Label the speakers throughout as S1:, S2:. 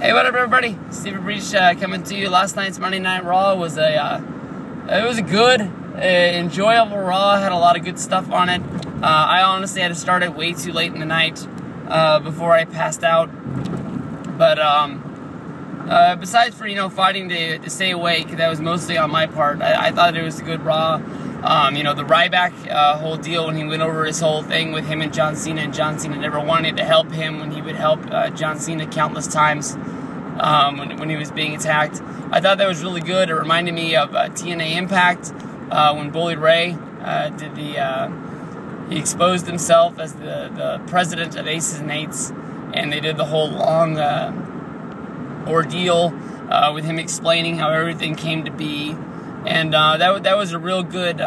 S1: Hey, what up, everybody? Steve Breach coming to you. Last night's Monday Night Raw was a good, enjoyable Raw. Had a lot of good stuff on it. I honestly had to start it way too late in the night before I passed out. But besides for fighting to stay awake, that was mostly on my part. I thought it was a good Raw. The Ryback whole deal when he went over his whole thing with him and John Cena, and John Cena never wanted to help him when he would help John Cena countless times when he was being attacked. I thought that was really good. It reminded me of TNA Impact when Bully Ray did he exposed himself as the president of Aces and Eights, and they did the whole long ordeal with him explaining how everything came to be. And that was a real good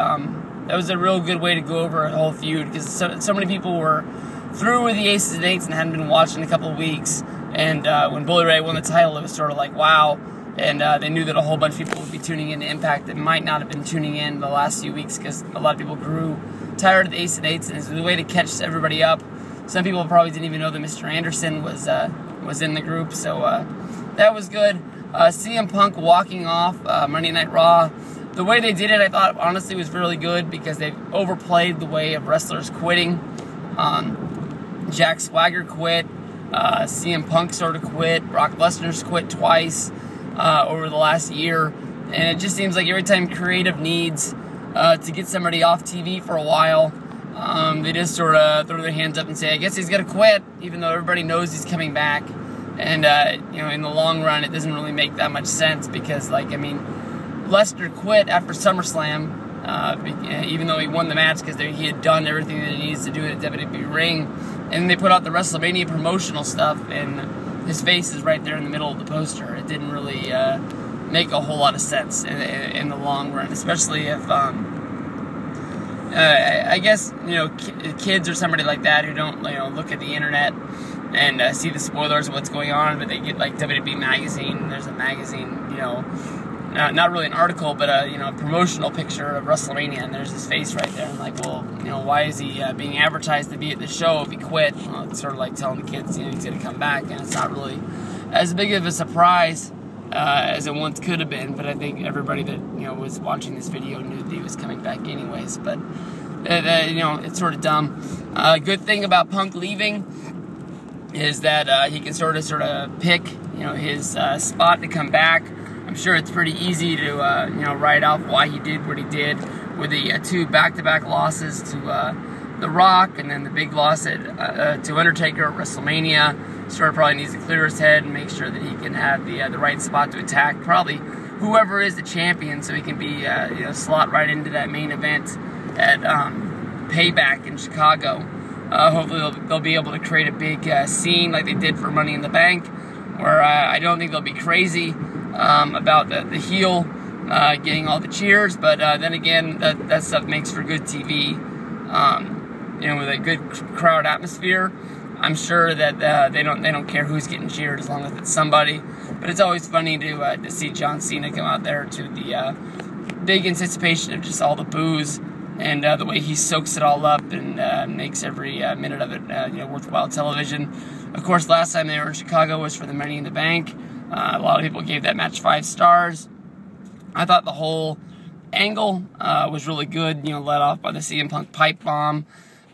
S1: way to go over a whole feud, because so many people were through with the Aces and Eights and hadn't been watching a couple of weeks. And when Bully Ray won the title, it was sort of like wow. And they knew that a whole bunch of people would be tuning in to Impact that might not have been tuning in the last few weeks, because a lot of people grew tired of the Aces and Eights, and it was a way to catch everybody up. Some people probably didn't even know that Mr. Anderson was in the group, so that was good. CM Punk walking off Monday Night Raw. The way they did it, I thought, honestly, was really good, because they overplayed the way of wrestlers quitting. Jack Swagger quit. CM Punk sort of quit. Brock Lesnar's quit twice over the last year. And it just seems like every time creative needs to get somebody off TV for a while, they just sort of throw their hands up and say, I guess he's going to quit, even though everybody knows he's coming back. And, in the long run, it doesn't really make that much sense, because, Lesnar quit after SummerSlam, even though he won the match, because he had done everything that he needs to do at WWE ring. And they put out the WrestleMania promotional stuff, and his face is right there in the middle of the poster. It didn't really make a whole lot of sense in the long run, especially if, I guess, kids or somebody like that who don't, look at the internet and see the spoilers of what's going on, but they get, WWE Magazine. There's a magazine, not really an article, but a promotional picture of WrestleMania, and there's his face right there. I'm well, why is he being advertised to be at the show if he quit? Well, it's sort of like telling the kids, he's going to come back, and it's not really as big of a surprise as it once could have been. But I think everybody that was watching this video knew that he was coming back anyways. But it's sort of dumb. Good thing about Punk leaving is that he can sort of pick his spot to come back. I'm sure it's pretty easy to write off why he did what he did with the two back-to-back losses to The Rock, and then the big loss to Undertaker at WrestleMania. Sort of probably needs to clear his head and make sure that he can have the right spot to attack probably whoever is the champion, so he can be slot right into that main event at Payback in Chicago. Hopefully they'll be able to create a big scene like they did for Money in the Bank, where I don't think they'll be crazy about the heel getting all the cheers, but then again, that stuff makes for good TV. With a good crowd atmosphere, I'm sure that they don't care who's getting cheered as long as it's somebody. But it's always funny to see John Cena come out there to the big anticipation of just all the boos, and the way he soaks it all up and makes every minute of it worthwhile television. Of course, last time they were in Chicago was for the Money in the Bank. A lot of people gave that match 5 stars. I thought the whole angle was really good, led off by the CM Punk pipe bomb.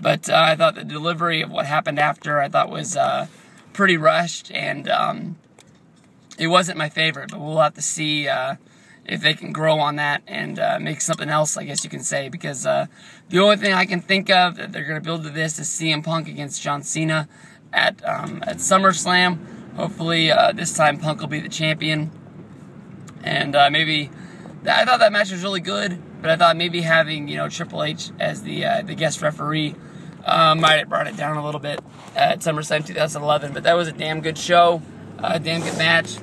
S1: But I thought the delivery of what happened after, I thought was pretty rushed, and it wasn't my favorite. But we'll have to see if they can grow on that and make something else, I guess you can say. Because the only thing I can think of that they're going to build to this is CM Punk against John Cena at SummerSlam. Hopefully, this time Punk will be the champion. And maybe, I thought that match was really good, but I thought maybe having, Triple H as the guest referee might have brought it down a little bit at SummerSlam 2011. But that was a damn good show, a damn good match.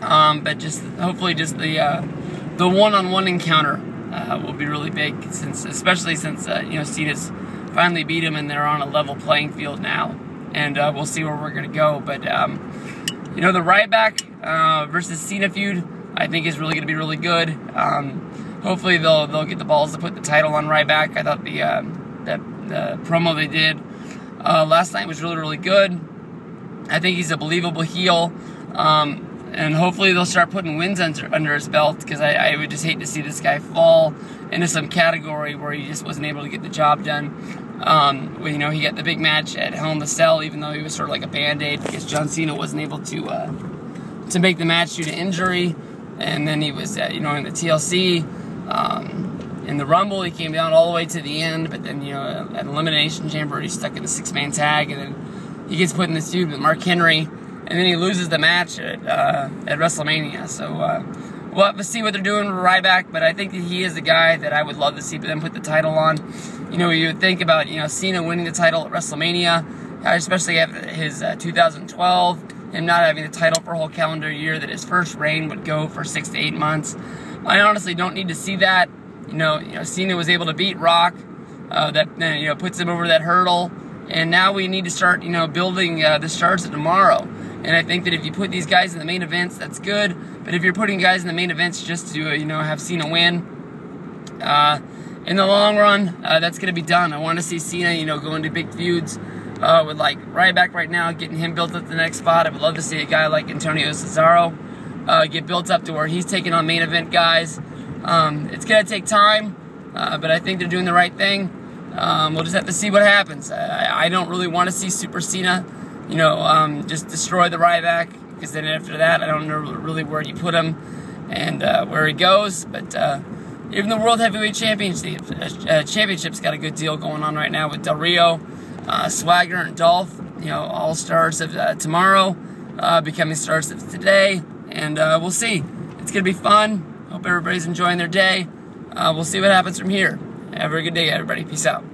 S1: But hopefully the one-on-one encounter will be really big, especially since Cena's finally beat him and they're on a level playing field now. And we'll see where we're going to go. But, the Ryback versus Cena feud, I think, is really going to be really good. Hopefully they'll get the balls to put the title on Ryback. I thought the promo they did last night was really, really good. I think he's a believable heel. And hopefully they'll start putting wins under his belt, because I would just hate to see this guy fall into some category where he just wasn't able to get the job done. You know, he got the big match at Hell in the Cell, even though he was sort of like a Band-Aid, because John Cena wasn't able to make the match due to injury. And then he was, you know, in the TLC, in the Rumble, he came down all the way to the end, but then, you know, at Elimination Chamber, he's stuck in the 6-man tag, and then he gets put in this feud with Mark Henry, and then he loses the match at WrestleMania. So we'll have to see what they're doing with Ryback, but I think that he is the guy that I would love to see them put the title on. You know, you would think about, you know, Cena winning the title at WrestleMania, especially after his 2012, him not having the title for a whole calendar year, that his first reign would go for 6 to 8 months. I honestly don't need to see that. You know, Cena was able to beat Rock, that, you know, puts him over that hurdle, and now we need to start, you know, building the stars of tomorrow. And I think that if you put these guys in the main events, that's good. But if you're putting guys in the main events just to, you know, have Cena win, in the long run, that's going to be done. I want to see Cena, you know, go into big feuds with, like, Ryback right now, getting him built up to the next spot. I would love to see a guy like Antonio Cesaro get built up to where he's taking on main event guys. It's going to take time, but I think they're doing the right thing. We'll just have to see what happens. I don't really want to see Super Cena, you know, just destroy the Ryback, because then after that, I don't know really where you put him and where he goes. But even the World Heavyweight Championship's got a good deal going on right now with Del Rio, Swagger, and Dolph. You know, all stars of tomorrow, becoming stars of today, and we'll see. It's gonna be fun. Hope everybody's enjoying their day. We'll see what happens from here. Have a good day, everybody. Peace out.